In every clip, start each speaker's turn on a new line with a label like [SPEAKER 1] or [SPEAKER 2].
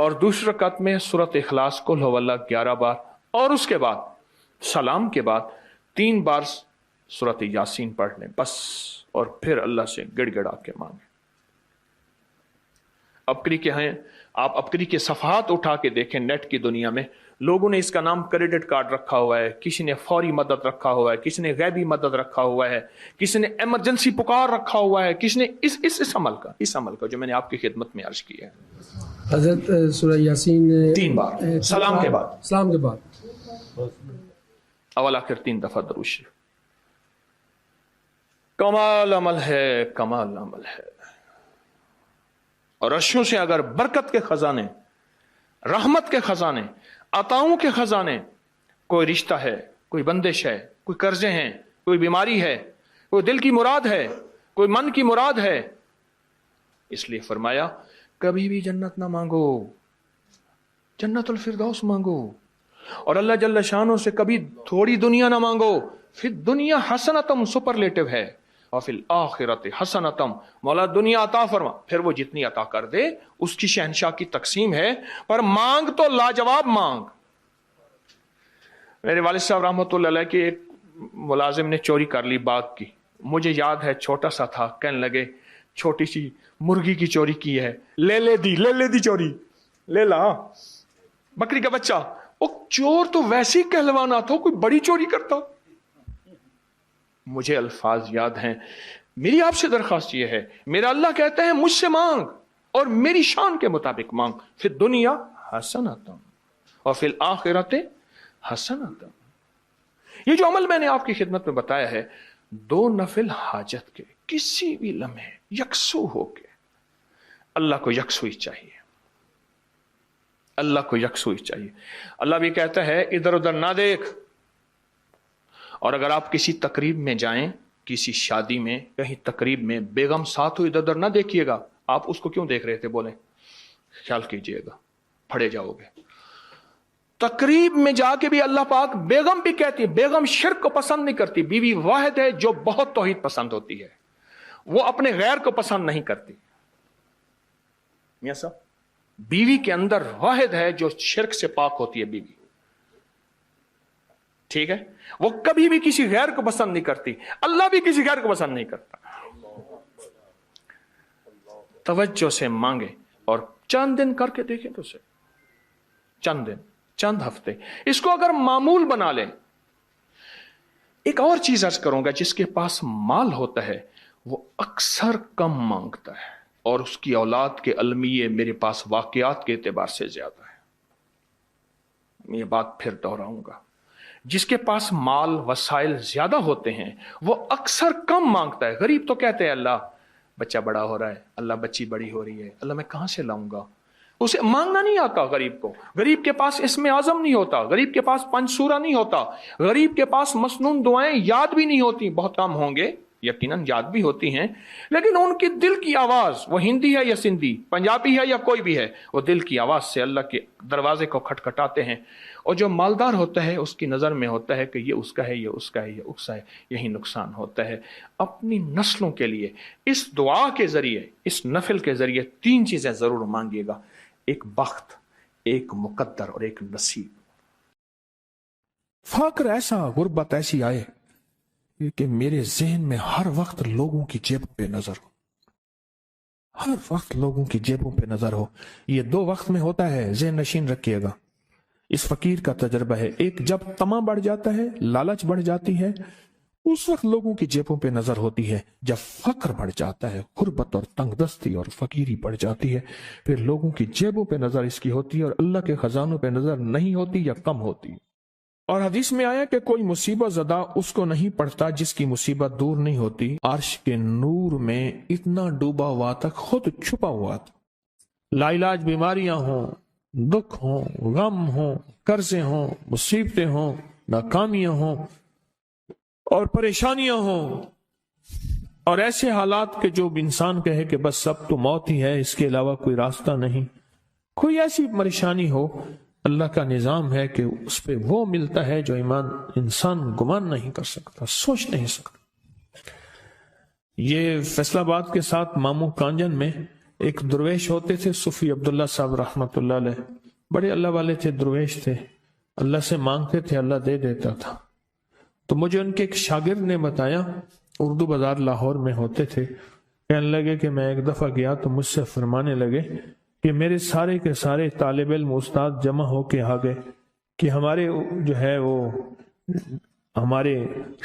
[SPEAKER 1] اور دوسری رکعت میں سورۃ اخلاص قل هو اللہ 11 بار، اور اس کے بعد سلام کے بعد 3 بار سورۃ یاسین پڑھ لیں بس، اور پھر اللہ سے گڑ گڑا کے مانگیں۔ ابکری کے ہیں، آپ ابکری کے صفحات اٹھا کے دیکھیں، نیٹ کی دنیا میں لوگوں نے اس کا نام کریڈٹ کارڈ رکھا ہوا ہے، کسی نے فوری مدد رکھا ہوا ہے، کسی نے غیبی مدد رکھا ہوا ہے، کسی نے ایمرجنسی پکار رکھا ہوا ہے، کسی نے اس عمل کا جو میں نے آپ کی خدمت میں عرض کیا ہے۔
[SPEAKER 2] حضرت سورہ یاسین
[SPEAKER 1] 3 بار سلام کے بعد، اول آخر 3 دفعہ درود شریف۔ کمال عمل ہے، کمال عمل ہے۔ اور عرشوں سے اگر برکت کے خزانے، رحمت کے خزانے، عطاؤں کے خزانے، کوئی رشتہ ہے، کوئی بندش ہے، کوئی قرضے ہیں، کوئی بیماری ہے، کوئی دل کی مراد ہے، کوئی من کی مراد ہے، اس لیے فرمایا کبھی بھی جنت نہ مانگو، جنت الفردوس مانگو، اور اللہ جل شانہ سے کبھی تھوڑی دنیا نہ مانگو۔ پھر دنیا حسنتم سپرلیٹو ہے، اور فی الآخرت حسنتم، مولا دنیا عطا فرما، پھر وہ جتنی عطا کر دے اس کی شہنشاہ کی تقسیم ہے، پر مانگ تو لاجواب مانگ۔ میرے والد صاحب رحمۃ اللہ علیہ کے ایک ملازم نے چوری کر لی باغ کی، مجھے یاد ہے چھوٹا سا تھا، کہنے لگے چھوٹی سی مرغی کی چوری کی ہے، لے دی چوری، لے لا بکری کا بچہ۔ وہ چور تو ویسے ہی کہلوانا تھا، کوئی بڑی چوری کرتا۔ مجھے الفاظ یاد ہیں، میری آپ سے درخواست یہ ہے، میرا اللہ کہتا ہے مجھ سے مانگ اور میری شان کے مطابق مانگ، پھر دنیا حسنتم اور فی الآخرت حسنتم۔ یہ جو عمل میں نے آپ کی خدمت میں بتایا ہے، 2 نفل حاجت کے کسی بھی لمحے یکسو ہو کے، اللہ کو یکسوئی چاہیے، اللہ کو یکسوئی چاہیے۔ اللہ بھی کہتا ہے ادھر ادھر نہ دیکھ، اور اگر آپ کسی تقریب میں جائیں، کسی شادی میں، کہیں تقریب میں، بیگم ساتھ ہو، ادھر ادھر نہ دیکھیے گا۔ آپ اس کو کیوں دیکھ رہے تھے بولیں؟ خیال کیجئے گا، پھڑے جاؤ گے۔ تقریب میں جا کے بھی اللہ پاک، بیگم بھی کہتی ہے، بیگم شرک کو پسند نہیں کرتی، بیوی واحد ہے جو بہت توحید پسند ہوتی ہے، وہ اپنے غیر کو پسند نہیں کرتی۔ میاں صاحب، بیوی کے اندر واحد ہے جو شرک سے پاک ہوتی ہے بیوی، ٹھیک ہے؟ وہ کبھی بھی کسی غیر کو پسند نہیں کرتی، اللہ بھی کسی غیر کو پسند نہیں کرتا۔ توجہ سے مانگے اور چند دن کر کے دیکھیں تو سے، چند دن، چند ہفتے، اس کو اگر معمول بنا لیں۔ ایک اور چیز عرض کروں گا، جس کے پاس مال ہوتا ہے وہ اکثر کم مانگتا ہے، اور اس کی اولاد کے المیے میرے پاس واقعات کے اعتبار سے زیادہ ہے۔ میں یہ بات پھر دہراؤں گا، جس کے پاس مال وسائل زیادہ ہوتے ہیں وہ اکثر کم مانگتا ہے۔ غریب تو کہتے ہیں اللہ بچہ بڑا ہو رہا ہے، اللہ بچی بڑی ہو رہی ہے، اللہ میں کہاں سے لاؤں گا؟ اسے مانگنا نہیں آتا غریب کو۔ غریب کے پاس اسم اعظم نہیں ہوتا، غریب کے پاس پنج سورہ نہیں ہوتا، غریب کے پاس مسنون دعائیں یاد بھی نہیں ہوتی، بہت کم ہوں گے یقیناً، یاد بھی ہوتی ہیں، لیکن ان کی دل کی آواز، وہ ہندی ہے یا سندھی، پنجابی ہے یا کوئی بھی ہے، وہ دل کی آواز سے اللہ کے دروازے کو کھٹکھٹاتے ہیں۔ اور جو مالدار ہوتا ہے اس کی نظر میں ہوتا ہے کہ یہ اس کا ہے، یہ اس کا ہے، یہ اس کا ہے، یہی نقصان ہوتا ہے۔ اپنی نسلوں کے لیے اس دعا کے ذریعے، اس نفل کے ذریعے 3 چیزیں ضرور مانگیے گا، ایک بخت، ایک مقدر اور ایک نصیب۔
[SPEAKER 3] فقر ایسا، غربت ایسی آئے کہ میرے ذہن میں ہر وقت لوگوں کی جیبوں پہ نظر ہو، ہر وقت لوگوں کی جیبوں پہ نظر ہو۔ یہ 2 وقت میں ہوتا ہے، ذہن نشین رکھیے گا۔ اس فقیر کا تجربہ ہے، ایک جب طمع بڑھ جاتا ہے، لالچ بڑھ جاتی ہے، اس وقت لوگوں کی جیبوں پہ نظر ہوتی ہے۔ جب فقر بڑھ جاتا ہے، غربت اور تنگ دستی اور فقیری بڑھ جاتی ہے، پھر لوگوں کی جیبوں پہ نظر اس کی ہوتی ہے اور اللہ کے خزانوں پہ نظر نہیں ہوتی یا کم ہوتی۔ اور حدیث میں آیا کہ کوئی مصیبت زدہ اس کو نہیں پڑتا جس کی مصیبت دور نہیں ہوتی۔ عرش کے نور میں اتنا ڈوبا ہوا تھا، خود چھپا ہوا تھا۔ لا علاج بیماریاں ہوں، دکھ ہوں، غم ہوں، قرضے ہوں، مصیبتیں ہوں، ناکامیاں ہوں اور پریشانیاں ہوں، اور ایسے حالات کہ جو انسان کہے کہ بس سب تو موت ہی ہے، اس کے علاوہ کوئی راستہ نہیں۔ کوئی ایسی پریشانی ہو، اللہ کا نظام ہے کہ اس پہ وہ ملتا ہے جو انسان گمان نہیں کر سکتا، سوچ نہیں سکتا۔ یہ فیصل آباد کے ساتھ ماموں کانجن میں ایک درویش ہوتے تھے صوفی عبداللہ صاحب رحمۃ اللہ علیہ، بڑے اللہ والے تھے، درویش تھے، اللہ سے مانگتے تھے، اللہ دے دیتا تھا۔ تو مجھے ان کے ایک شاگرد نے بتایا، اردو بازار لاہور میں ہوتے تھے، کہنے لگے کہ میں ایک دفعہ گیا تو مجھ سے فرمانے لگے کہ میرے سارے کے سارے طالب علم استاد جمع ہو کے آ گئے کہ ہمارے جو ہے وہ ہمارے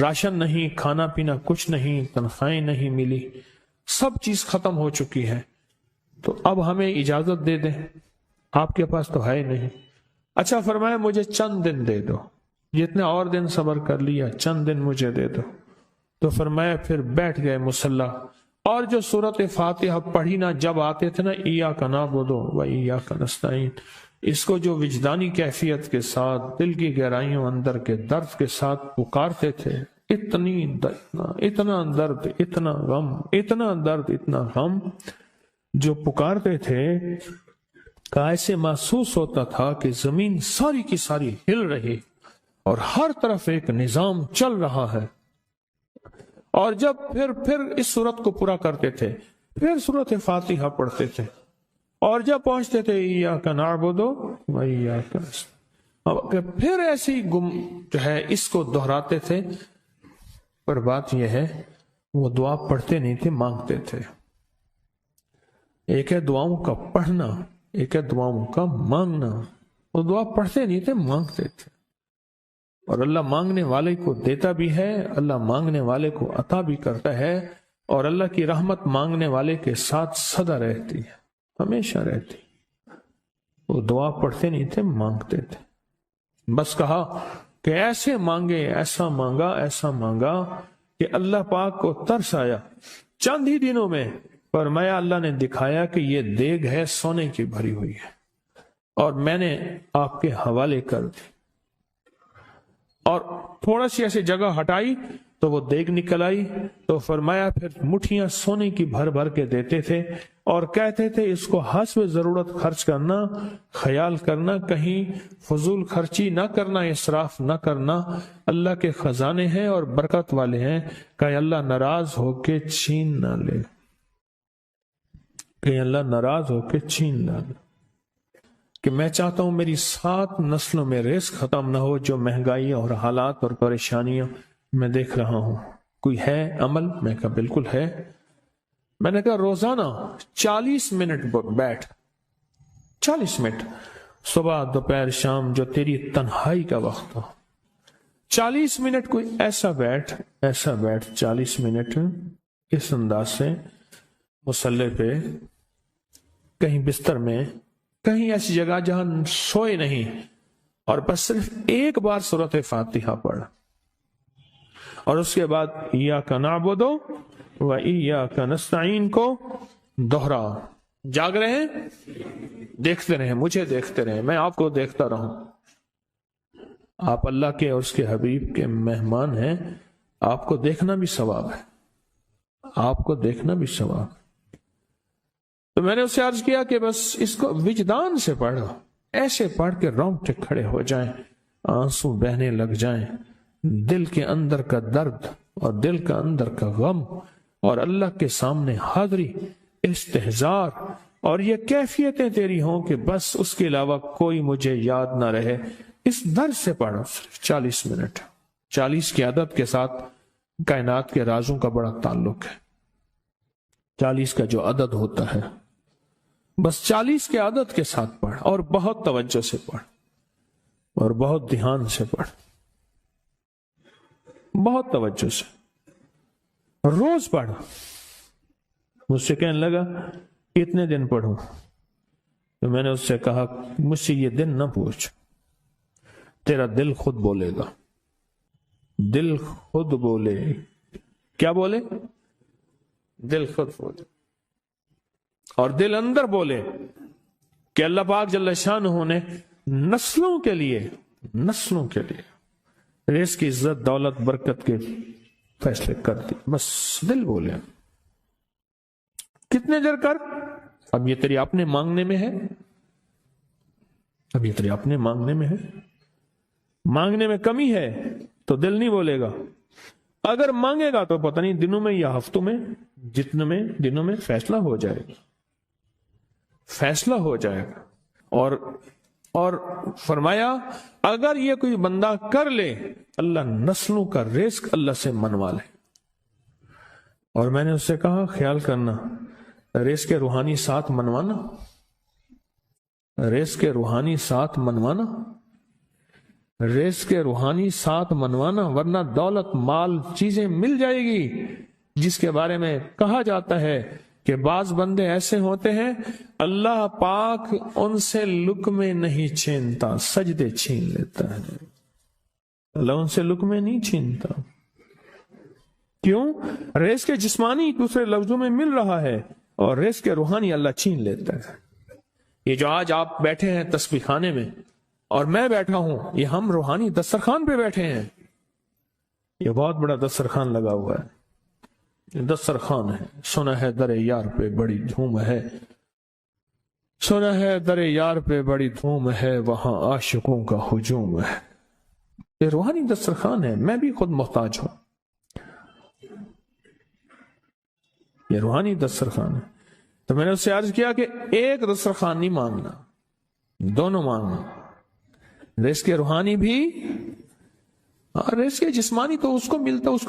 [SPEAKER 3] راشن نہیں، کھانا پینا کچھ نہیں، تنخواہیں نہیں ملی، سب چیز ختم ہو چکی ہے، تو اب ہمیں اجازت دے دیں، آپ کے پاس تو ہے نہیں۔ اچھا فرمایا مجھے چند دن دے دو، جتنے اور دن صبر کر لیا، چند دن مجھے دے دو۔ تو فرمایا پھر بیٹھ گئے مصلی، اور جو سورۃ فاتحہ پڑھی نا جب آتے تھے نا، ایاک نعبد و ایاک نستعین، اس کو جو وجدانی کیفیت کے ساتھ دل کی گہرائیوں اندر کے درد کے ساتھ پکارتے تھے، اتنا درد، اتنا غم، اتنا درد، اتنا غم جو پکارتے تھے کہ ایسے محسوس ہوتا تھا کہ زمین ساری کی ساری ہل رہی اور ہر طرف ایک نظام چل رہا ہے۔ اور جب پھر اس صورت کو پورا کرتے تھے، پھر سورۃ فاتحہ پڑھتے تھے، اور جب پہنچتے تھے ایاک نعبد و ایاک نستعین، پھر ایسے ہی جو ہے اس کو دہراتے تھے۔ پر بات یہ ہے وہ دعا پڑھتے نہیں تھے، مانگتے تھے۔ ایک ہے دعاؤں کا پڑھنا، ایک ہے دعاؤں کا مانگنا۔ وہ دعا پڑھتے نہیں تھے، مانگتے تھے، اور اللہ مانگنے والے کو دیتا بھی ہے، اللہ مانگنے والے کو عطا بھی کرتا ہے، اور اللہ کی رحمت مانگنے والے کے ساتھ سدا رہتی ہے، ہمیشہ رہتی۔ وہ دعا پڑھتے نہیں تھے، مانگتے تھے۔ بس کہا کہ ایسے مانگے، ایسا مانگا، ایسا مانگا کہ اللہ پاک کو ترس آیا۔ چند ہی دنوں میں فرمایا اللہ نے دکھایا کہ یہ دیگ ہے سونے کی بھری ہوئی ہے، اور میں نے آپ کے حوالے کر دی، اور تھوڑا سی ایسی جگہ ہٹائی تو وہ دیگ نکل آئی۔ تو فرمایا پھر مٹھیاں سونے کی بھر بھر کے دیتے تھے، اور کہتے تھے اس کو حسب ضرورت خرچ کرنا، خیال کرنا، کہیں فضول خرچی نہ کرنا، اسراف نہ کرنا، اللہ کے خزانے ہیں اور برکت والے ہیں، کہ اللہ ناراض ہو کے چھین نہ لے، کہ اللہ ناراض ہو کے چھین نہ لے۔ کہ میں چاہتا ہوں میری 7 نسلوں میں رزق ختم نہ ہو، جو مہنگائی اور حالات اور پریشانیاں میں دیکھ رہا ہوں۔ کوئی ہے عمل؟ میں کہا بالکل ہے۔ میں نے کہا روزانہ 40 منٹ بیٹھ، 40 منٹ صبح دوپہر شام، جو تیری تنہائی کا وقت ہو، 40 منٹ کوئی ایسا بیٹھ 40 منٹ اس انداز سے مصلی پہ، کہیں بستر میں، کہیں ایسی جگہ جہاں سوئے نہیں، اور بس صرف ایک بار سورۃ فاتحہ پڑھ، اور اس کے بعد ایاک نعبد و ایاک نستعین کو دوہرا۔ جاگ رہے ہیں؟ دیکھتے رہیں، مجھے دیکھتے رہیں، میں آپ کو دیکھتا رہوں۔ آپ اللہ کے اور اس کے حبیب کے مہمان ہیں، آپ کو دیکھنا بھی ثواب ہے، آپ کو دیکھنا بھی ثواب ہے۔ تو میں نے اس سے عرض کیا کہ بس اس کو وجدان سے پڑھو، ایسے پڑھ کے رونگٹے کھڑے ہو جائیں، آنسو بہنے لگ جائیں، دل کے اندر کا درد اور دل کا اندر کا غم، اور اللہ کے سامنے حاضری، استحضار، اور یہ کیفیتیں تیری ہوں کہ بس اس کے علاوہ کوئی مجھے یاد نہ رہے۔ اس درد سے پڑھو صرف 40 منٹ۔ 40 کی عدد کے ساتھ کائنات کے رازوں کا بڑا تعلق ہے۔ 40 کا جو عدد ہوتا ہے، بس 40 کے عدد کے ساتھ پڑھ، اور بہت توجہ سے پڑھ، اور بہت دھیان سے پڑھ، بہت توجہ سے، روز پڑھ۔ مجھ سے کہنے لگا کتنے دن پڑھوں؟ تو میں نے اس سے کہا مجھ سے یہ دن نہ پوچھ، تیرا دل خود بولے گا، دل خود بولے۔ کیا بولے؟ دل خود بولے، اور دل اندر بولے کہ اللہ پاک جل شانہ نے نسلوں کے لیے رزق کی عزت، دولت، برکت کے فیصلے کر دی۔ بس دل بولے۔ کتنے دیر کر؟ اب یہ تیری اپنے مانگنے میں ہے، اب یہ تیری اپنے مانگنے میں ہے۔ مانگنے میں کمی ہے تو دل نہیں بولے گا، اگر مانگے گا تو پتہ نہیں دنوں میں یا ہفتوں میں، جتنے میں دنوں میں فیصلہ ہو جائے گا۔ فیصلہ ہو جائے گا۔ اور فرمایا اگر یہ کوئی بندہ کر لے، اللہ نسلوں کا رزق اللہ سے منوا لے۔ اور میں نے اس سے کہا خیال کرنا، رزق کے روحانی ساتھ منوانا، رزق کے روحانی ساتھ منوانا، رزق کے روحانی ساتھ منوانا، ورنہ دولت مال چیزیں مل جائے گی جس کے بارے میں کہا جاتا ہے کہ بعض بندے ایسے ہوتے ہیں اللہ پاک ان سے لقمے نہیں چھینتا، سجدے چھین لیتا ہے۔ اللہ ان سے لقمے نہیں چھینتا، کیوں؟ رزق کے جسمانی دوسرے لفظوں میں مل رہا ہے، اور رزق کے روحانی اللہ چھین لیتا ہے۔ یہ جو آج آپ بیٹھے ہیں تسبیح خانے میں اور میں بیٹھا ہوں، یہ ہم روحانی دسترخوان پہ بیٹھے ہیں۔ یہ بہت بڑا دسترخوان لگا ہوا ہے، دسترخوان ہے۔ سنا ہے در یار پہ بڑی دھوم ہے، سنا ہے در یار پہ بڑی دھوم ہے، وہاں عاشقوں کا ہجوم ہے۔ یہ روحانی دسترخوان ہے، میں بھی خود محتاج ہوں۔ یہ روحانی دسترخوان ہے۔ تو میں نے اس سے عرض کیا کہ ایک دسترخوان نہیں مانگنا، دونوں مانگنا، رزق روحانی بھی اور رزق جسمانی تو اس کو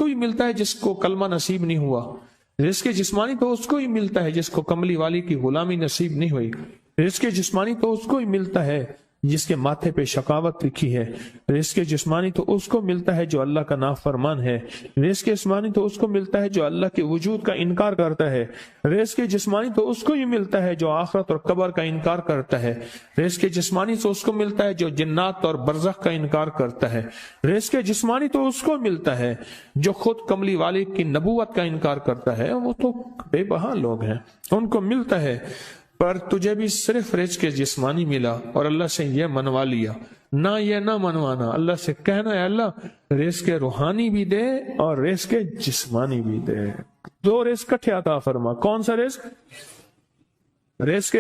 [SPEAKER 3] بھی ملتا ہے جس کو کلمہ نصیب نہیں ہوا، رزق جسمانی تو اس کو ہی ملتا ہے جس کو کملی والی کی غلامی نصیب نہیں ہوئی، رزق جسمانی تو اس کو ہی ملتا ہے جس کے ماتھے پہ شقاوت لکھی ہے، رزق جسمانی تو اس کو ملتا ہے جو اللہ کا نافرمان ہے، رزق جسمانی تو اس کو ملتا ہے جو اللہ کے وجود کا انکار کرتا ہے، رزق جسمانی تو اس کو ہی ملتا ہے جو آخرت اور قبر کا انکار کرتا ہے، رزق جسمانی تو اس کو ملتا ہے جو جنات اور برزخ کا انکار کرتا ہے، رزق جسمانی تو اس کو ملتا ہے جو خود کملی والے کی نبوت کا انکار کرتا ہے۔ وہ تو بے بہا لوگ ہیں، ان کو ملتا ہے، پر تجھے بھی صرف رزق جسمانی ملا اور اللہ سے یہ منوا لیا، نہ یہ نہ منوانا، اللہ سے کہنا ہے اللہ رزق روحانی بھی دے اور رزق جسمانی بھی دے، دو رزق کٹھے عطا فرما۔ کون سا رزق؟ رزق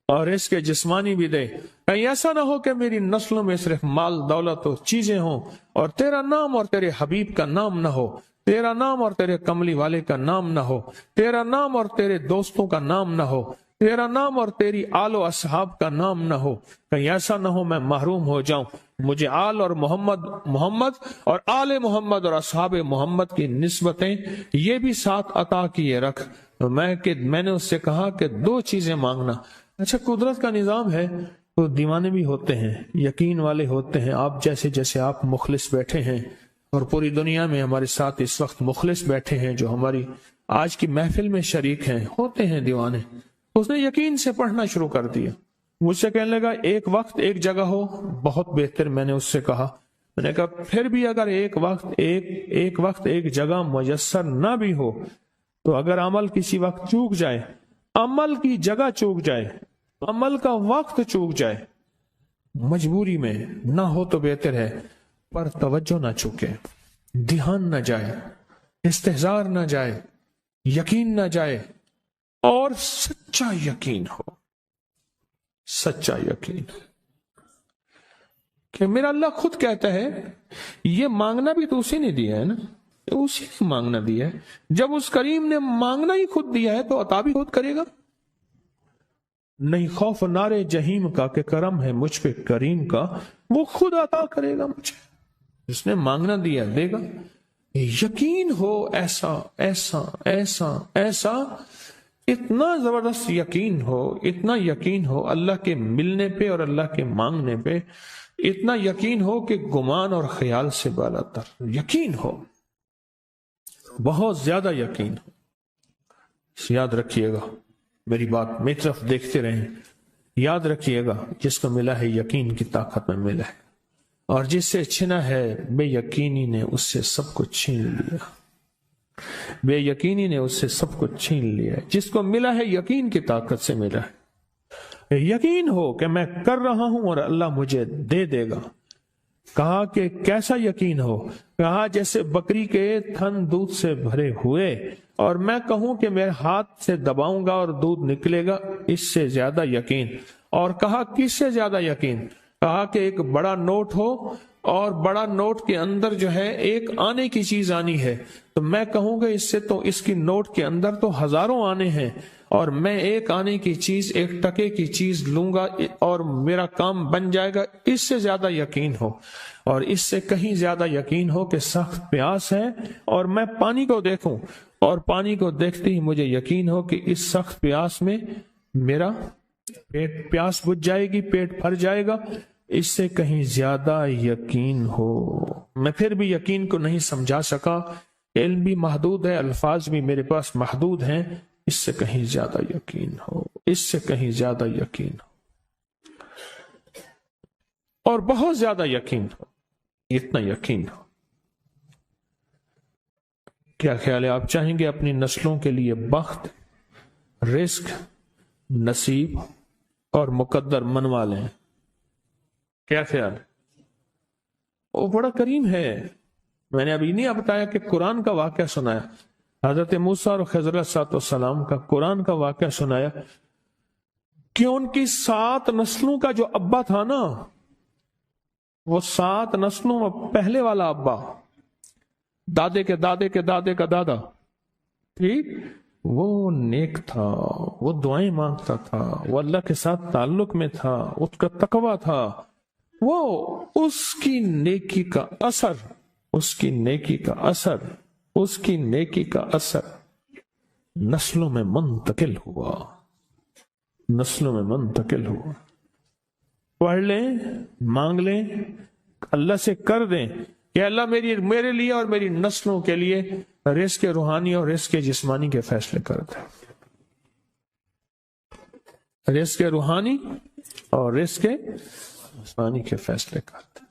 [SPEAKER 3] اور رزق جسمانی بھی دے۔ کہیں ایسا نہ ہو کہ میری نسلوں میں صرف مال دولت و چیزیں ہوں اور تیرا نام اور تیرے حبیب کا نام نہ ہو، تیرا نام اور تیرے کملی والے کا نام نہ ہو، تیرا نام اور تیرے دوستوں کا نام نہ ہو، تیرا نام اور تیری آل و اصحاب کا نام نہ ہو۔ کہیں ایسا نہ ہو میں محروم ہو جاؤں، مجھے آل اور محمد اور آل محمد اور اصحاب محمد کی نسبتیں یہ بھی ساتھ عطا کیے رکھ۔ میں نے اس سے کہا کہ دو چیزیں مانگنا۔ اچھا، قدرت کا نظام ہے، تو دیوانے بھی ہوتے ہیں، یقین والے ہوتے ہیں، آپ جیسے آپ مخلص بیٹھے ہیں، اور پوری دنیا میں ہمارے ساتھ اس وقت مخلص بیٹھے ہیں جو ہماری آج کی محفل میں شریک ہیں، ہوتے ہیں دیوانے۔ اس نے یقین سے پڑھنا شروع کر دیا، مجھ سے کہنے لگا ایک وقت ایک جگہ ہو بہت بہتر۔ میں نے اس سے کہا، میں نے کہا پھر بھی اگر ایک وقت ایک جگہ میسر نہ بھی ہو تو اگر عمل کسی وقت چوک جائے، عمل کی جگہ چوک جائے، عمل کا وقت چوک جائے، مجبوری میں نہ ہو تو بہتر ہے، پر توجہ نہ چوکے، دھیان نہ جائے، استحضار نہ جائے، یقین نہ جائے، اور سچا یقین ہو، سچا یقین کہ میرا اللہ خود کہتا ہے یہ مانگنا بھی تو اسی نے دیا ہے نا، اسی نے مانگنا دیا ہے۔ جب اس کریم نے مانگنا ہی خود دیا ہے تو عطا بھی خود کرے گا۔ نہیں خوف نارے جہیم کا کہ کرم ہے مجھ پہ کریم کا، وہ خود عطا کرے گا مجھے، جس نے مانگنا دیا دے گا۔ یقین ہو ایسا ایسا ایسا ایسا، اتنا زبردست یقین ہو، اتنا یقین ہو اللہ کے ملنے پہ اور اللہ کے مانگنے پہ، اتنا یقین ہو کہ گمان اور خیال سے بالا تر یقین ہو، بہت زیادہ یقین ہو۔ یاد رکھیے گا میری بات، میری طرف دیکھتے رہیں، یاد رکھیے گا جس کو ملا ہے یقین کی طاقت میں ملا ہے، اور جس سے چھنا ہے بے یقینی نے اس سے سب کچھ چھین لیا، بے یقینی نے اس سے سب کچھ چھین لیا۔ جس کو ملا ہے یقین کی طاقت سے ملا ہے، یقین ہو کہ میں کر رہا ہوں اور اللہ مجھے دے دے گا۔ کہا کہ کیسا یقین ہو؟ کہا جیسے بکری کے تھن دودھ سے بھرے ہوئے اور میں کہوں کہ میرے ہاتھ سے دباؤں گا اور دودھ نکلے گا، اس سے زیادہ یقین۔ اور کہا کس سے زیادہ یقین؟ کہا کہ ایک بڑا نوٹ ہو اور بڑا نوٹ کے اندر جو ہے ایک آنے کی چیز آنی ہے، تو میں کہوں گا اس سے تو اس کی نوٹ کے اندر تو ہزاروں آنے ہیں، اور میں ایک آنے کی چیز، ایک ٹکے کی چیز لوں گا اور میرا کام بن جائے گا، اس سے زیادہ یقین ہو، اور اس سے کہیں زیادہ یقین ہو کہ سخت پیاس ہے اور میں پانی کو دیکھوں اور پانی کو دیکھتے ہی مجھے یقین ہو کہ اس سخت پیاس میں میرا پیاس بجھ جائے گی، پیٹ بھر جائے گا، اس سے کہیں زیادہ یقین ہو۔ میں پھر بھی یقین کو نہیں سمجھا سکا، علم بھی محدود ہے، الفاظ بھی میرے پاس محدود ہیں، اس سے کہیں زیادہ یقین ہو، اس سے کہیں زیادہ یقین ہو، اور بہت زیادہ یقین ہو، اتنا یقین ہو۔ کیا خیال ہے؟ آپ چاہیں گے اپنی نسلوں کے لیے بخت، رزق، نصیب اور مقدر منوا لیں؟ کیا خیال ہے؟ وہ بڑا کریم ہے۔ میں نے ابھی نہیں بتایا کہ قرآن کا واقعہ سنایا، حضرت موسیٰ اور خضر علیہ السلام کا قرآن کا واقعہ سنایا کہ ان کی 7 نسلوں کا جو ابا تھا نا، وہ 7 نسلوں میں پہلے والا ابا، دادے کے دادے کے دادے کا دادا، ٹھیک، وہ نیک تھا، وہ دعائیں مانگتا تھا، وہ اللہ کے ساتھ تعلق میں تھا، اس کا تقویٰ تھا، وہ اس کی نیکی کا اثر، اس کی نیکی کا اثر، اس کی نیکی کا اثر نسلوں میں منتقل ہوا، نسلوں میں منتقل ہوا۔ پڑھ لیں، مانگ لیں، اللہ سے کر دیں کہ اللہ میرے لیے اور میری نسلوں کے لیے رزق روحانی اور رزق جسمانی کے فیصلے کر دیں، رزق روحانی اور رزق جسمانی کے فیصلے کر دیں۔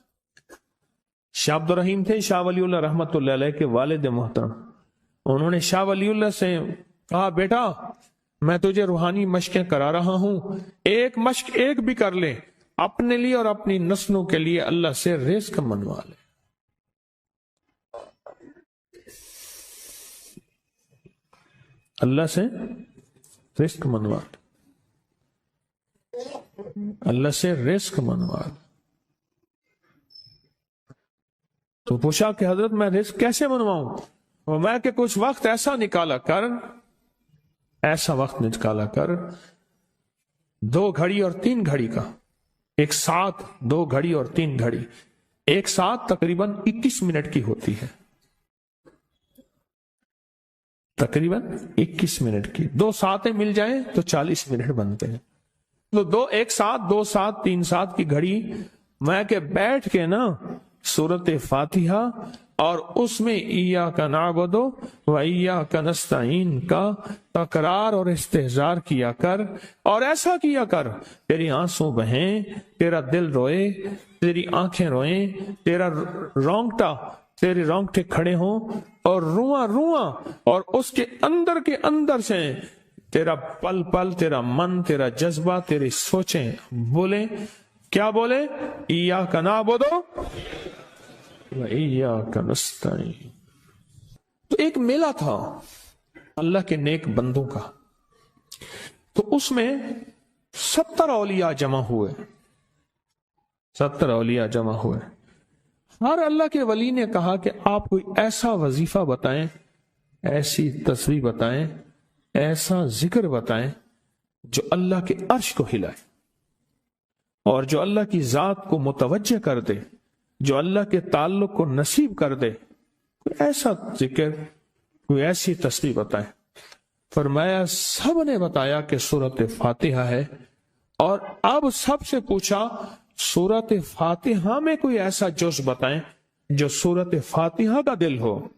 [SPEAKER 3] شاہ عبد الرحیم تھے شاہ ولی اللہ رحمت اللہ علیہ کے والد محترم، انہوں نے شاہ ولی اللہ سے کہا، بیٹا میں تجھے روحانی مشقیں کرا رہا ہوں، ایک مشق ایک بھی کر لے، اپنے لیے اور اپنی نسلوں کے لیے اللہ سے رزق منوا لے۔ اللہ سے رزق منوا لے، اللہ سے رزق منوا لے۔ تو پوچھا کہ حضرت میں رزق کیسے منواؤں؟ اور میں کہ کچھ وقت ایسا نکالا کر، ایسا وقت نکالا کر 2 گھڑی اور 3 گھڑی کا، ایک ساتھ 2 گھڑی اور 3 گھڑی، ایک ساتھ تقریباً 21 منٹ کی ہوتی ہے، تقریباً 21 منٹ کی، 2 ساتیں مل جائیں تو 40 منٹ بنتے ہیں، تو ایک ساتھ 2 ساتھ 3 ساتھ کی گھڑی میں کہ بیٹھ کے نا سورت فاتحہ اور اس میں ایاک نعبد و ایاک نستعین کا تکرار اور استحضار کیا کر، اور ایسا کیا کر تیری آنسوں بہیں، تیرا دل روئے، تیری آنکھیں روئیں، تیرے رونگٹے کھڑے ہوں اور رواں رواں، اور اس کے اندر سے تیرا پل پل، تیرا من، تیرا جذبہ، تیری سوچیں بولیں، کیا بولے؟ ایاک نعبد و ایاک نستعین۔ تو ایک میلہ تھا اللہ کے نیک بندوں کا، تو اس میں 70 اولیاء جمع ہوئے، 70 اولیاء جمع ہوئے۔ ہر اللہ کے ولی نے کہا کہ آپ کوئی ایسا وظیفہ بتائیں، ایسی تسبیح بتائیں، ایسا ذکر بتائیں جو اللہ کے عرش کو ہلائے اور جو اللہ کی ذات کو متوجہ کر دے، جو اللہ کے تعلق کو نصیب کر دے، کوئی ایسا ذکر، کوئی ایسی تسبیح بتائیں۔ فرمایا سب نے بتایا کہ سورت فاتحہ ہے، اور اب سب سے پوچھا سورت فاتحہ میں کوئی ایسا جز بتائیں جو سورت فاتحہ کا دل ہو۔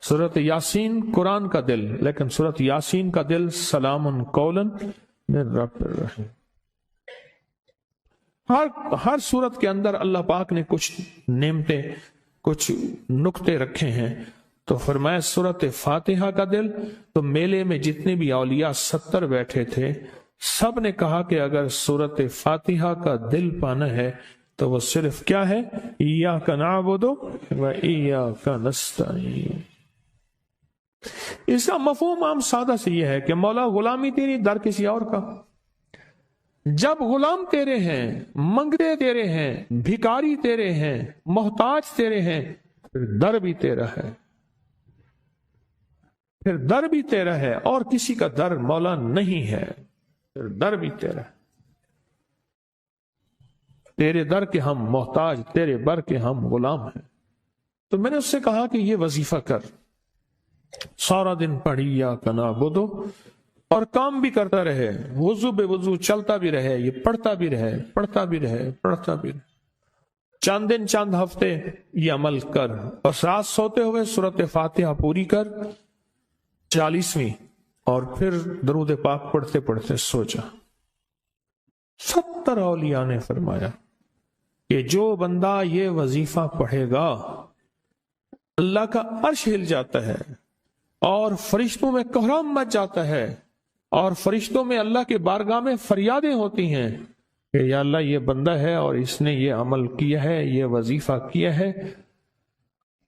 [SPEAKER 3] سورت یاسین قرآن کا دل، لیکن سورت یاسین کا دل سلام قولا من رب الرحیم۔ ہر سورت کے اندر اللہ پاک نے کچھ نعمتیں، کچھ نقطے رکھے ہیں، تو فرمایا سورت فاتحہ کا دل۔ تو میلے میں جتنے بھی اولیاء 70 بیٹھے تھے، سب نے کہا کہ اگر سورت فاتحہ کا دل پانا ہے تو وہ صرف کیا ہے؟ ایاک نعبد و ایاک نستعین۔ اس کا مفہوم عام سادہ سے یہ ہے کہ مولا غلامی تیری، در کسی اور کا۔ جب غلام تیرے ہیں، منگتے تیرے ہیں، بھکاری تیرے ہیں، محتاج تیرے ہیں، پھر در بھی تیرا ہے۔ پھر در بھی تیرا ہے اور کسی کا در مولا نہیں ہے، پھر در بھی تیرا ہے، تیرے در کے ہم محتاج، تیرے بر کے ہم غلام ہیں۔ تو میں نے اس سے کہا کہ یہ وظیفہ کر، سارا دن پڑھی یا کنا بدو، اور کام بھی کرتا رہے، وضو بے وضو چلتا بھی رہے، یہ پڑھتا بھی رہے، پڑھتا بھی رہے، پڑھتا بھی رہے، چند دن چند ہفتے یہ عمل کر، اور رات سوتے ہوئے سورۃ فاتحہ پوری کر 40ویں، اور پھر درود پاک پڑھتے پڑھتے سو جا۔ 70 اولیاء نے فرمایا کہ جو بندہ یہ وظیفہ پڑھے گا اللہ کا عرش ہل جاتا ہے، اور فرشتوں میں کوہرام مچ جاتا ہے، اور فرشتوں میں اللہ کے بارگاہ میں فریادیں ہوتی ہیں کہ یا اللہ یہ بندہ ہے اور اس نے یہ عمل کیا ہے، یہ وظیفہ کیا ہے،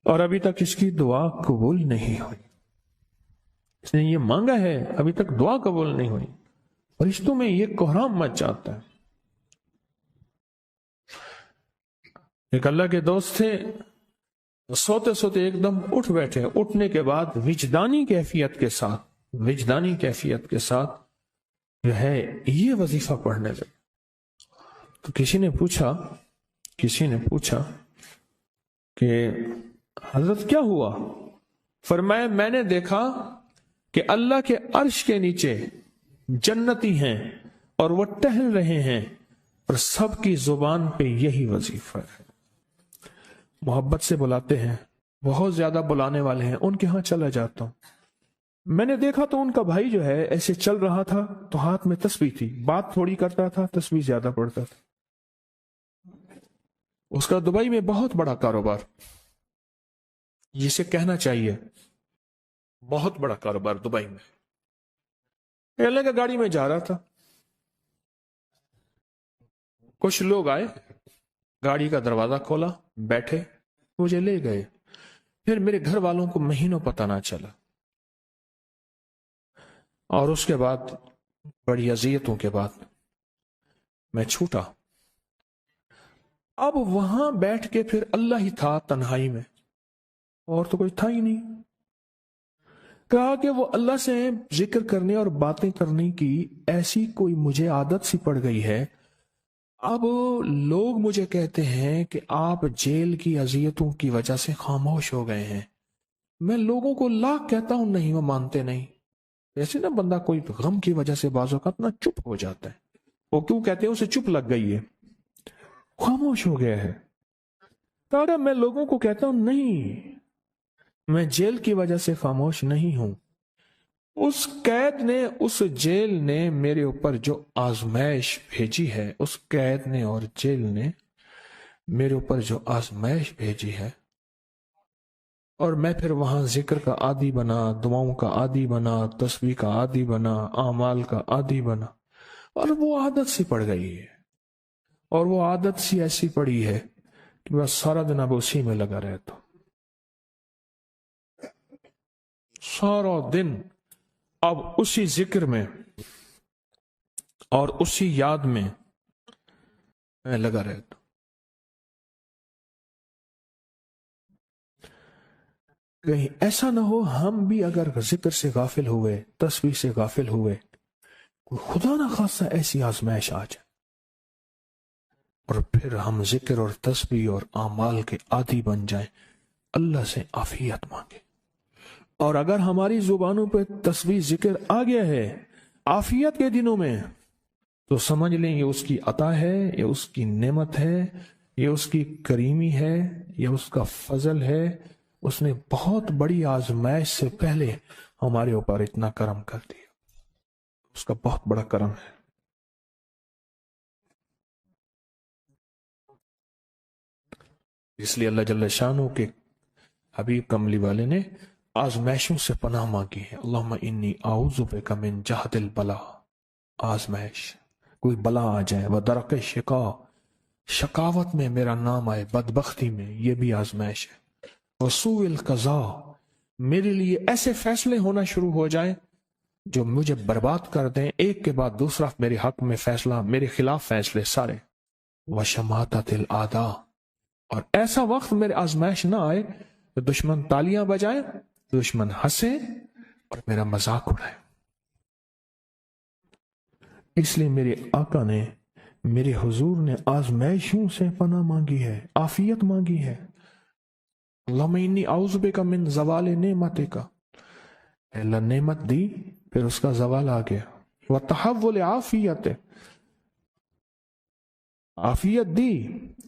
[SPEAKER 3] اور ابھی تک اس کی دعا قبول نہیں ہوئی، اس نے یہ مانگا ہے ابھی تک دعا قبول نہیں ہوئی، فرشتوں میں یہ کوہرام مچ جاتا ہے۔ ایک اللہ کے دوست تھے، سوتے سوتے ایک دم اٹھ بیٹھے، اٹھنے کے بعد وجدانی کیفیت کے ساتھ جو ہے یہ وظیفہ پڑھنے لگے۔ تو کسی نے پوچھا کہ حضرت کیا ہوا؟ فرمایا میں نے دیکھا کہ اللہ کے عرش کے نیچے جنتی ہیں اور وہ ٹہل رہے ہیں، اور سب کی زبان پہ یہی وظیفہ ہے۔ محبت سے بلاتے ہیں، بہت زیادہ بلانے والے ہیں، ان کے ہاں چلا جاتا ہوں، میں نے دیکھا تو ان کا بھائی جو ہے ایسے چل رہا تھا تو ہاتھ میں تسبیح تھی، بات تھوڑی کرتا تھا، تسبیح زیادہ پڑھتا تھا۔ اس کا دبئی میں بہت بڑا کاروبار، جسے کہنا چاہیے بہت بڑا کاروبار دبئی میں۔ اللہ کا گاڑی میں جا رہا تھا، کچھ لوگ آئے، گاڑی کا دروازہ کھولا، بیٹھے، مجھے لے گئے، پھر میرے گھر والوں کو مہینوں پتہ نہ چلا، اور اس کے بعد بڑی اذیتوں کے بعد میں چھوٹا۔ اب وہاں بیٹھ کے پھر اللہ ہی تھا تنہائی میں، اور تو کوئی تھا ہی نہیں۔ کہا کہ وہ اللہ سے ذکر کرنے اور باتیں کرنے کی ایسی کوئی مجھے عادت سی پڑ گئی ہے، اب لوگ مجھے کہتے ہیں کہ آپ جیل کی اذیتوں کی وجہ سے خاموش ہو گئے ہیں، میں لوگوں کو لاکھ کہتا ہوں، نہیں، وہ مانتے نہیں۔ ایسے نا بندہ کوئی غم کی وجہ سے بعض اوقات نا چپ ہو جاتا ہے، وہ کیوں کہتے ہیں؟ اسے چپ لگ گئی ہے، خاموش ہو گیا ہے۔ کہا میں لوگوں کو کہتا ہوں نہیں، میں جیل کی وجہ سے خاموش نہیں ہوں، اس قید نے، اس جیل نے میرے اوپر جو آزمائش بھیجی ہے، اس قید نے اور جیل نے میرے اوپر جو آزمائش بھیجی ہے، اور میں پھر وہاں ذکر کا عادی بنا، دعاؤں کا عادی بنا، تسبیح کا عادی بنا، اعمال کا عادی بنا، اور وہ عادت سی پڑ گئی ہے، اور وہ عادت سی ایسی پڑی ہے کہ بس سارا دن اب اسی میں لگا رہتا ہوں، سارا دن اب اسی ذکر میں اور اسی یاد میں لگا رہتا ہوں۔ کہیں ایسا نہ ہو ہم بھی اگر ذکر سے غافل ہوئے، تسبیح سے غافل ہوئے، خدا نہ خاصہ ایسی آزمائش آ جائے، اور پھر ہم ذکر اور تسبیح اور اعمال کے عادی بن جائیں، اللہ سے عافیت مانگے۔ اور اگر ہماری زبانوں پہ تسبیح ذکر آ گیا ہے عافیت کے دنوں میں، تو سمجھ لیں یہ اس کی عطا ہے، یہ اس کی نعمت ہے، یہ اس کی کریمی ہے، یہ اس کا فضل ہے، اس نے بہت بڑی آزمائش سے پہلے ہمارے اوپر اتنا کرم کر دیا، اس کا بہت بڑا کرم ہے۔ اس لیے اللہ جل شانہ کے حبیب کملی والے نے آزمائشوں سے پناہ مانگی ہے، اللہم انی اعوذ بک من جہد البلاء، آزمائش، کوئی بلا آ جائے، ودرک شقاء، شقاوت میں میرا نام آئے، بدبختی میں، یہ بھی آزمائش ہے، وسوء القضاء، میرے لیے ایسے فیصلے ہونا شروع ہو جائیں جو مجھے برباد کر دیں، ایک کے بعد دوسرا میرے حق میں فیصلہ، میرے خلاف فیصلے سارے، وشماتت الاعداء، اور ایسا وقت میرے آزمائش نہ آئے کہ دشمن تالیاں بجائے، دشمن ہنسے، اور میرا مذاق اڑائے. اس لیے میرے آقا نے، میرے حضور نے آزمائشوں سے پناہ مانگی ہے، عافیت مانگی ہے. اللہم انی اعوذ بک من زوال نعمتک، اللہ نعمت دی پھر اس کا زوال آ گیا. وتحول عافیت، عافیت دی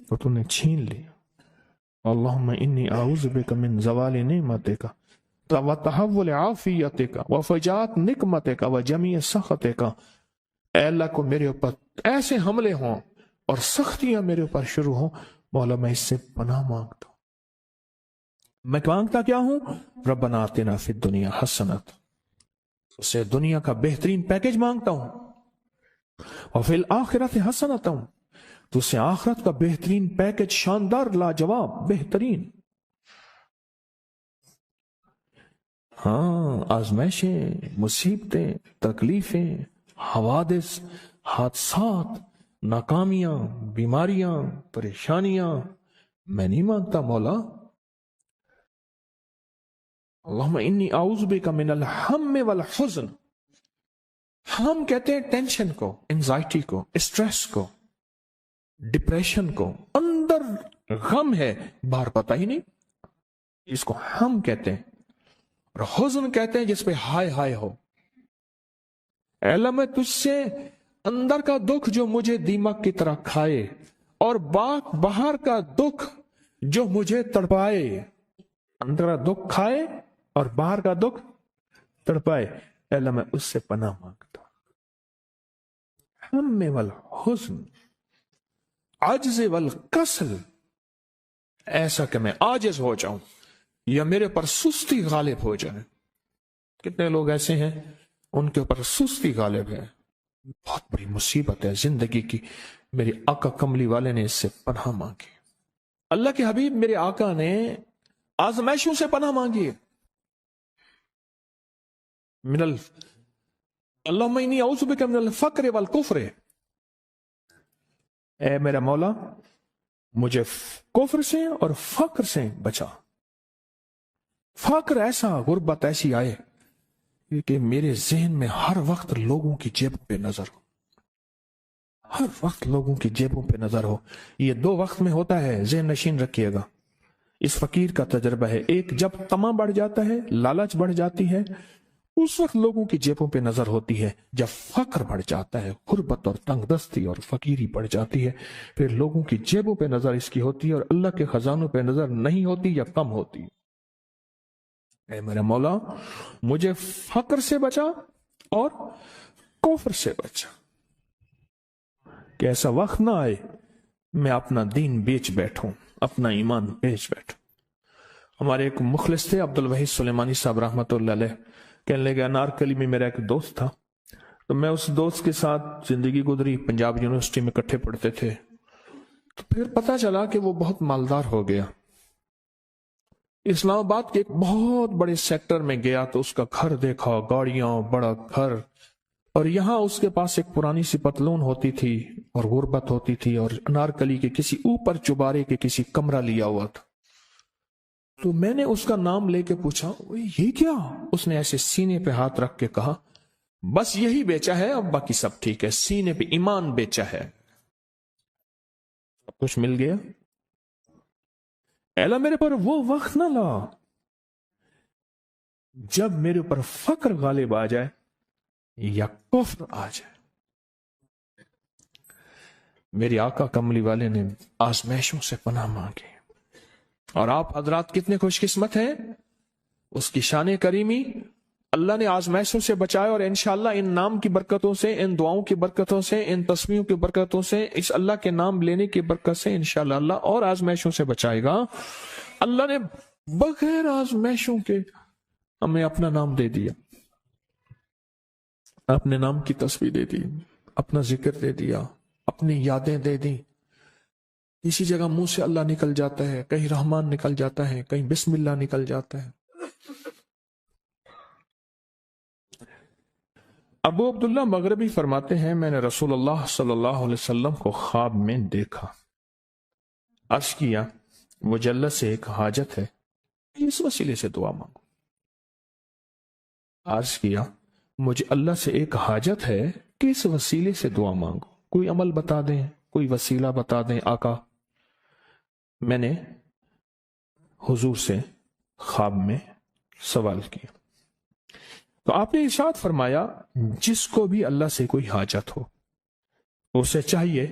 [SPEAKER 3] تو تو نے چھین لی. اللہم انی اعوذ بک من زوال نعمتک وتحول عافیتک وفجاءت نقمتک وجمیع سخطک. اے اللہ کو میرے اوپر ایسے حملے ہوں اور سختیاں میرے اوپر شروع ہوں، مولا میں اس سے پناہ مانگتا ہوں. میں مانگتا کیا ہوں؟ ربنا آتنا فی الدنیا حسنت، اسے دنیا کا بہترین پیکج مانگتا ہوں. وفی الآخرت حسنت، تو اسے آخرت کا بہترین پیکج، شاندار، لاجواب، بہترین. ہاں، آزمائشیں، مصیبتیں، تکلیفیں، حوادث، حادثات، ناکامیاں، بیماریاں، پریشانیاں میں نہیں مانگتا مولا. اللہم انی اعوذ بک من الہم والحزن. ہم کہتے ہیں ٹینشن کو، انزائٹی کو، اسٹریس کو، ڈپریشن کو. اندر غم ہے، باہر پتہ ہی نہیں، اس کو ہم کہتے ہیں. اور حزن کہتے ہیں جس پہ ہائے ہائے ہو. اے اللہ میں تجھ سے اندر کا دکھ جو مجھے دیمک کی طرح کھائے، اور باہر کا دکھ جو مجھے تڑپائے. اندر کا دکھ کھائے اور باہر کا دکھ تڑپائے، اے اللہ میں اس سے پناہ مانگتا ہوں. ہم والحزن، عجز والکسل، ایسا کہ میں عاجز ہو جاؤں یا میرے پر سستی غالب ہو جائے. کتنے لوگ ایسے ہیں ان کے اوپر سستی غالب ہے. بہت بڑی مصیبت ہے زندگی کی. میرے آقا کملی والے نے اس سے پناہ مانگی. اللہ کے حبیب میرے آقا نے آزمائشوں سے پناہ مانگی. اللہم انی اعوذ بک من الفقر والکفر. اے میرا مولا مجھے کفر سے اور فقر سے بچا. فقر ایسا، غربت ایسی آئے کہ میرے ذہن میں ہر وقت لوگوں کی جیبوں پہ نظر ہو، ہر وقت لوگوں کی جیبوں پہ نظر ہو. یہ دو وقت میں ہوتا ہے، ذہن نشین رکھیے گا. اس فقیر کا تجربہ ہے. ایک، جب طمع بڑھ جاتا ہے، لالچ بڑھ جاتی ہے، اس وقت لوگوں کی جیبوں پہ نظر ہوتی ہے. جب فقر بڑھ جاتا ہے، غربت اور تنگ دستی اور فقیری بڑھ جاتی ہے، پھر لوگوں کی جیبوں پہ نظر اس کی ہوتی ہے اور اللہ کے خزانوں پہ نظر نہیں ہوتی یا کم ہوتی. اے میرا مولا مجھے فقر سے بچا اور کفر سے بچا، کہ ایسا وقت نہ آئے میں اپنا دین بیچ بیٹھوں، اپنا ایمان بیچ بیٹھوں. ہمارے ایک مخلص تھے عبد الوحید سلیمانی صاحب رحمۃ اللہ علیہ. کہنے لگے انارکلی میں میرا ایک دوست تھا، تو میں اس دوست کے ساتھ زندگی گزری. پنجاب یونیورسٹی میں اکٹھے پڑھتے تھے. تو پھر پتا چلا کہ وہ بہت مالدار ہو گیا. اسلام آباد کے ایک بہت بڑے سیکٹر میں گیا تو اس کا گھر دیکھا، گاڑیاں، بڑا گھر. اور یہاں اس کے پاس ایک پرانی سی پتلون ہوتی تھی اور غربت ہوتی تھی، اور انارکلی کے کسی اوپر چبارے کے کسی کمرہ لیا ہوا تھا. تو میں نے اس کا نام لے کے پوچھا یہ کیا؟ اس نے ایسے سینے پہ ہاتھ رکھ کے کہا بس یہی بیچا ہے، اب باقی سب ٹھیک ہے. سینے پہ ایمان بیچا ہے، سب کچھ مل گیا. اللہ میرے پر وہ وقت نہ لا جب میرے اوپر فقر غالب آ جائے یا کفر آ جائے. میرے آقا کملی والے نے آزمائشوں سے پناہ مانگی. اور آپ حضرات کتنے خوش قسمت ہیں، اس کی شان کریمی اللہ نے آزمائشوں سے بچایا. اور انشاءاللہ ان نام کی برکتوں سے، ان دعاؤں کی برکتوں سے، ان تسبیحوں کی برکتوں سے، اس اللہ کے نام لینے کی برکت سے انشاءاللہ اللہ اور آزمائشوں سے بچائے گا. اللہ نے بغیر آزمائشوں کے ہمیں اپنا نام دے دیا، اپنے نام کی تسبیح دے دی، اپنا ذکر دے دیا، اپنی یادیں دے دی. کسی جگہ منہ سے اللہ نکل جاتا ہے، کہیں رحمان نکل جاتا ہے، کہیں بسم اللہ نکل جاتا ہے. ابو عبداللہ مغربی فرماتے ہیں میں نے رسول اللہ صلی اللہ علیہ وسلم کو خواب میں دیکھا. عرض کیا مجلد سے ایک حاجت ہے، اس وسیلے سے دعا مانگو. عرض کیا مجھے اللہ سے ایک حاجت ہے کہ اس وسیلے سے دعا مانگو، کوئی عمل بتا دیں، کوئی وسیلہ بتا دیں آقا۔ میں نے حضور سے خواب میں سوال کیا تو آپ نے ارشاد فرمایا جس کو بھی اللہ سے کوئی حاجت ہو اسے چاہیے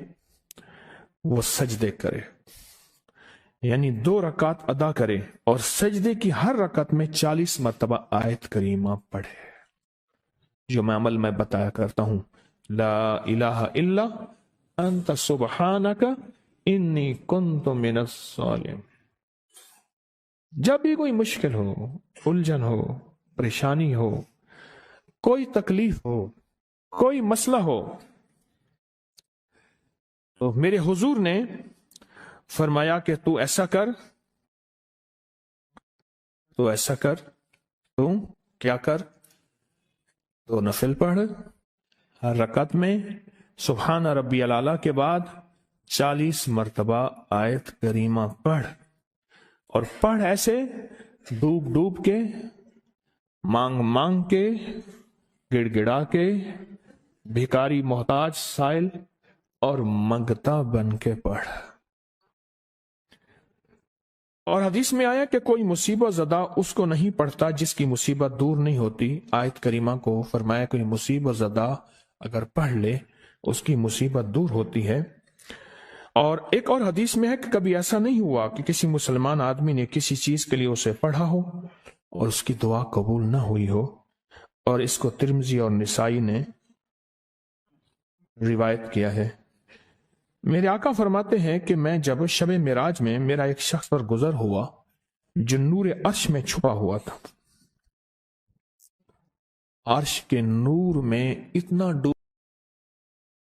[SPEAKER 3] وہ سجدے کرے، یعنی 2 رکعت ادا کرے اور سجدے کی ہر رکعت میں 40 مرتبہ آیت کریمہ پڑھے، جو میں عمل میں بتایا کرتا ہوں، لا الہ الا انت سبحانک انی کنت من الظالمین۔ جب بھی کوئی مشکل ہو، الجھن ہو، پریشانی ہو، کوئی تکلیف ہو، کوئی مسئلہ ہو، تو میرے حضور نے فرمایا کہ تو ایسا کر، تو ایسا کر، تو کیا کر، تو نفل پڑھ، ہر رکعت میں سبحان ربی الاعلیٰ کے بعد 40 مرتبہ آیت کریمہ پڑھ، اور پڑھ ایسے ڈوب ڈوب کے، مانگ مانگ کے، گڑ گڑا کے، بھکاری محتاج سائل اور منگتا بن کے پڑھ۔ اور حدیث میں آیا کہ کوئی مصیبت زدہ اس کو نہیں پڑھتا جس کی مصیبت دور نہیں ہوتی۔ آیت کریمہ کو فرمایا کوئی مصیبت زدہ اگر پڑھ لے اس کی مصیبت دور ہوتی ہے۔ اور ایک اور حدیث میں ہے کہ کبھی ایسا نہیں ہوا کہ کسی مسلمان آدمی نے کسی چیز کے لیے اسے پڑھا ہو اور اس کی دعا قبول نہ ہوئی ہو، اور اس کو ترمذی اور نسائی نے روایت کیا ہے۔ میرے آقا فرماتے ہیں کہ میں جب شب معراج میں میرا ایک شخص پر گزر ہوا جو نور عرش میں چھپا ہوا تھا، عرش کے نور میں اتنا ڈوب